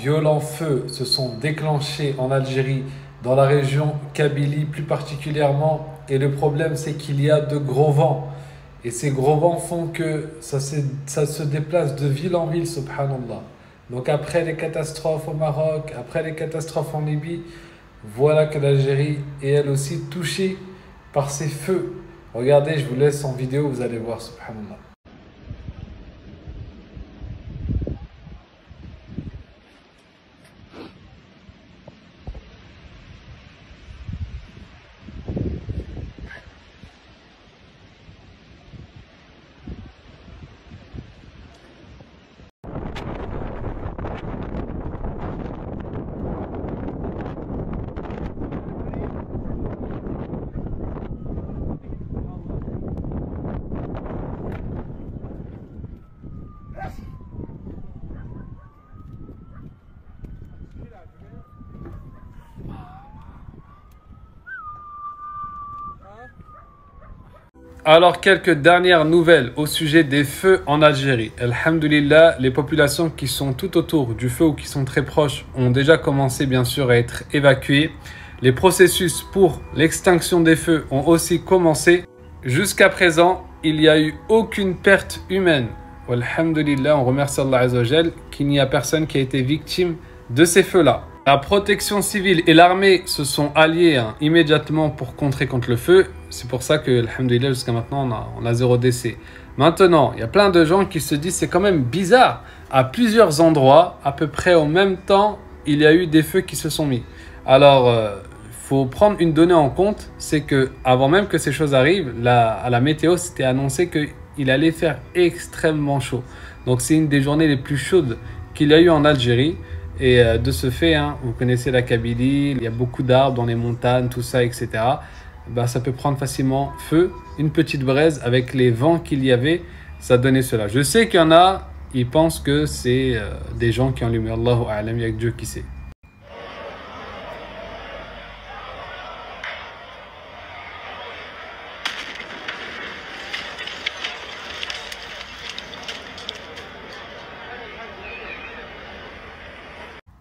violents feux se sont déclenchés en Algérie, dans la région Kabylie plus particulièrement. Et le problème, c'est qu'il y a de gros vents. Et ces gros vents font que ça se déplace de ville en ville, subhanallah. Donc après les catastrophes au Maroc, après les catastrophes en Libye, voilà que l'Algérie est elle aussi touchée par ces feux. Regardez, je vous laisse en vidéo, vous allez voir, subhanallah. Alors, quelques dernières nouvelles au sujet des feux en Algérie. Alhamdulillah, les populations qui sont tout autour du feu ou qui sont très proches ont déjà commencé bien sûr à être évacuées. Les processus pour l'extinction des feux ont aussi commencé. Jusqu'à présent, il n'y a eu aucune perte humaine. Alhamdulillah, on remercie Allah Azza wa Jal qu'il n'y a personne qui a été victime de ces feux-là. La protection civile et l'armée se sont alliés immédiatement pour contrer contre le feu. C'est pour ça que, alhamdoulilah, jusqu'à maintenant, on a 0 décès. Maintenant, il y a plein de gens qui se disent c'est quand même bizarre. À plusieurs endroits, à peu près au même temps, il y a eu des feux qui se sont mis. Alors, faut prendre une donnée en compte, c'est que avant même que ces choses arrivent, à la météo, c'était annoncé qu'il allait faire extrêmement chaud. Donc, c'est une des journées les plus chaudes qu'il y a eu en Algérie. Et de ce fait, vous connaissez la Kabylie, il y a beaucoup d'arbres dans les montagnes, tout ça, etc. Ça peut prendre facilement feu. Une petite braise avec les vents qu'il y avait, ça donnait cela. Je sais qu'il y en a, ils pensent que c'est des gens qui ont allumé. Allahu a'lam, il y a que Dieu qui sait.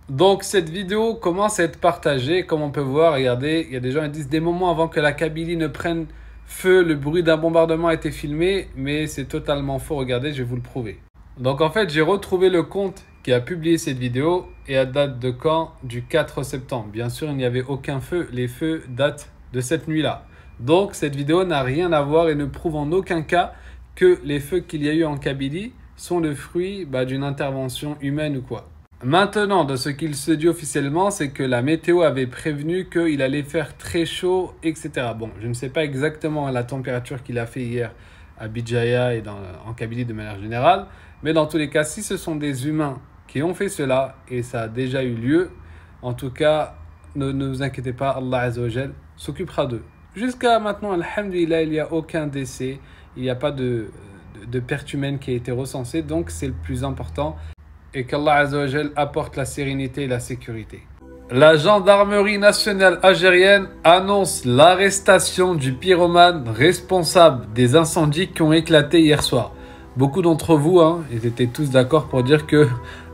Donc cette vidéo commence à être partagée, comme on peut voir, regardez, il y a des gens qui disent des moments avant que la Kabylie ne prenne feu, le bruit d'un bombardement a été filmé, mais c'est totalement faux, regardez, je vais vous le prouver. Donc en fait, j'ai retrouvé le compte qui a publié cette vidéo et à date de quand? Du 4 septembre. Bien sûr, il n'y avait aucun feu, les feux datent de cette nuit-là. Donc cette vidéo n'a rien à voir et ne prouve en aucun cas que les feux qu'il y a eu en Kabylie sont le fruit d'une intervention humaine ou quoi. Maintenant, de ce qu'il se dit officiellement, c'est que la météo avait prévenu qu'il allait faire très chaud, etc. Bon, je ne sais pas exactement la température qu'il a fait hier à Bijaya et en Kabylie de manière générale, mais dans tous les cas, si ce sont des humains qui ont fait cela, et ça a déjà eu lieu, en tout cas, ne vous inquiétez pas, Allah Azza wa Jal s'occupera d'eux. Jusqu'à maintenant, alhamdulillah, il n'y a aucun décès, il n'y a pas de perte humaine qui a été recensée, donc c'est le plus important. Et qu'Allah Azza wa Jal apporte la sérénité et la sécurité. La gendarmerie nationale algérienne annonce l'arrestation du pyromane responsable des incendies qui ont éclaté hier soir. Beaucoup d'entre vous, ils étaient tous d'accord pour dire que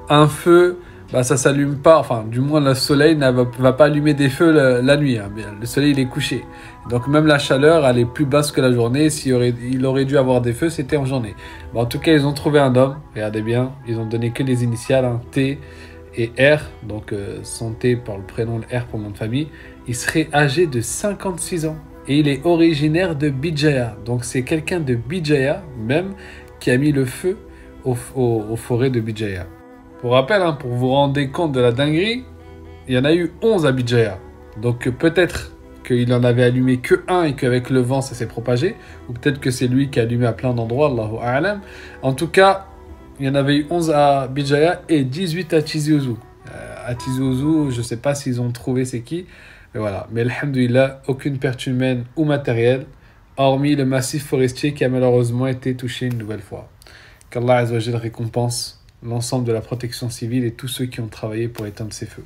un feu, ça s'allume pas, enfin du moins le soleil ne va pas allumer des feux la nuit. Le soleil il est couché. Donc même la chaleur elle est plus basse que la journée. Il aurait dû avoir des feux, c'était en journée. En tout cas, ils ont trouvé un homme, regardez bien, ils ont donné que les initiales, T et R, donc son T par le prénom, le R pour le nom de famille. Il serait âgé de 56 ans et il est originaire de Bijaya. Donc c'est quelqu'un de Bijaya même qui a mis le feu aux forêts de Bijaya. Pour rappel, pour vous rendre compte de la dinguerie, il y en a eu 11 à Bijaya. Donc peut-être qu'il en avait allumé que un et qu'avec le vent ça s'est propagé, ou peut-être que c'est lui qui a allumé à plein d'endroits, Allahu a'lam. En tout cas, il y en avait eu 11 à Bijaya et 18 à Tizi Ouzou. À Tizi Ouzou, je ne sais pas s'ils ont trouvé c'est qui, mais voilà. Mais alhamdoulilah, aucune perte humaine ou matérielle, hormis le massif forestier qui a malheureusement été touché une nouvelle fois. Qu'Allah Azza wa Jal récompense l'ensemble de la protection civile et tous ceux qui ont travaillé pour éteindre ces feux.